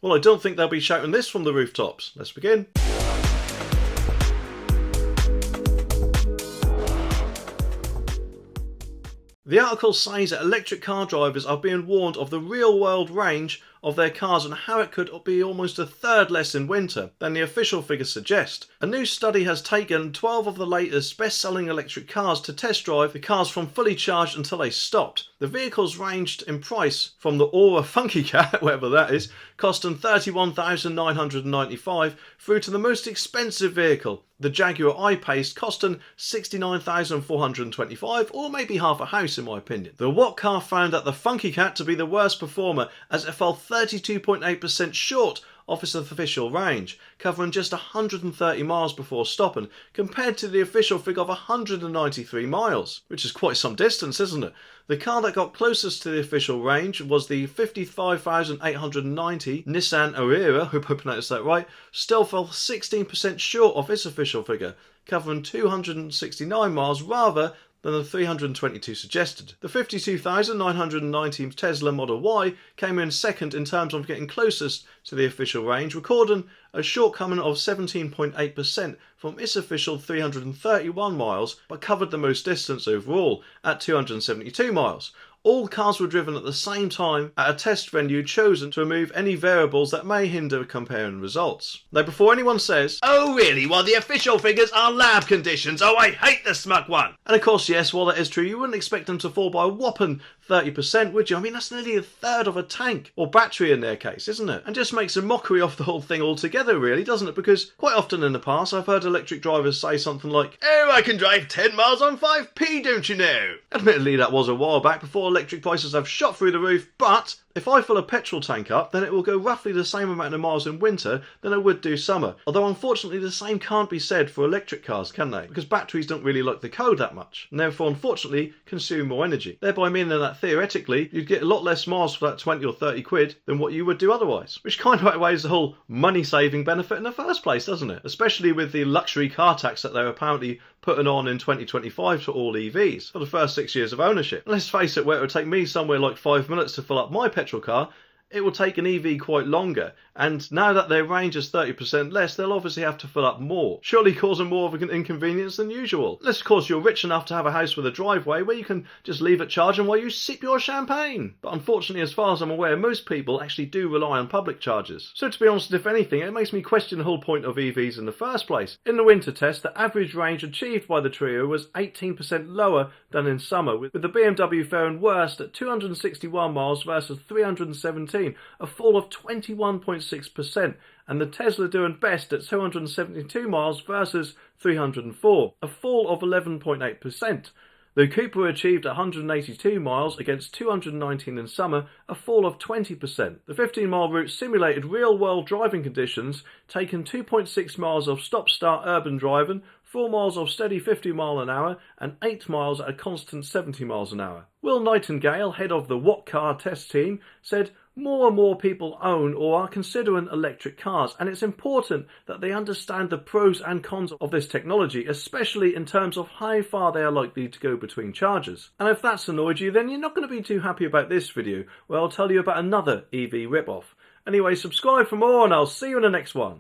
Well, I don't think they'll be shouting this from the rooftops. Let's begin. The article says that electric car drivers are being warned of the real-world range of their cars and how it could be almost a third less in winter than the official figures suggest. A new study has taken 12 of the latest best-selling electric cars to test drive the cars from fully charged until they stopped. The vehicles ranged in price from the Aura Funky Cat, whatever that is, costing $31,995, through to the most expensive vehicle, the Jaguar I-Pace, costing $69,425, or maybe half a house in my opinion. The What car found that the Funky Cat to be the worst performer, as it fell 32.8% short of its official range, covering just 130 miles before stopping, compared to the official figure of 193 miles, which is quite some distance, isn't it? The car that got closest to the official range was the 55,890 Nissan Ariya, hope I pronounced that right, still fell 16% short of its official figure, covering 269 miles rather than the 322 suggested. The 52,919 Tesla Model Y came in second in terms of getting closest to the official range, recording a shortcoming of 17.8% from its official 331 miles, but covered the most distance overall at 272 miles. All cars were driven at the same time at a test venue chosen to remove any variables that may hinder comparing results. Now, before anyone says, "Oh really, well the official figures are lab conditions, oh I hate the Smug one." And of course, yes, while that is true, you wouldn't expect them to fall by a whopping 30%, would you? I mean, that's nearly a third of a tank, or battery in their case, isn't it? And just makes a mockery of the whole thing altogether, really, doesn't it? Because quite often in the past, I've heard electric drivers say something like, "Oh, I can drive 10 miles on 5p, don't you know?" Admittedly, that was a while back, before electric prices have shot through the roof, but if I fill a petrol tank up, then it will go roughly the same amount of miles in winter than it would do summer. Although unfortunately the same can't be said for electric cars, can they? Because batteries don't really like the cold that much, and therefore unfortunately consume more energy. Thereby meaning that theoretically you'd get a lot less miles for that 20 or 30 quid than what you would do otherwise. Which kind of outweighs the whole money saving benefit in the first place, doesn't it? Especially with the luxury car tax that they're apparently putting on in 2025 to all EVs for the first 6 years of ownership. And let's face it, where it would take me somewhere like 5 minutes to fill up my petrol car, it will take an EV quite longer, and now that their range is 30% less, they'll obviously have to fill up more, surely causing more of an inconvenience than usual. Unless of course you're rich enough to have a house with a driveway where you can just leave it charging while you sip your champagne. But unfortunately, as far as I'm aware, most people actually do rely on public chargers. So to be honest, if anything, it makes me question the whole point of EVs in the first place. In the winter test, the average range achieved by the trio was 18% lower than in summer, with the BMW faring worst at 261 miles versus 317, a fall of 21.6%, and the Tesla doing best at 272 miles versus 304, a fall of 11.8%. The Cooper achieved 182 miles against 219 in summer, a fall of 20%. The 15-mile route simulated real-world driving conditions, taking 2.6 miles of stop-start urban driving, 4 miles of steady 50 mile an hour, and 8 miles at a constant 70 miles an hour. Will Nightingale, head of the What Car test team, said, "More and more people own or are considering electric cars, and it's important that they understand the pros and cons of this technology, especially in terms of how far they are likely to go between chargers." And if that's annoyed you, then you're not going to be too happy about this video, where I'll tell you about another EV ripoff. Anyway, subscribe for more, and I'll see you in the next one.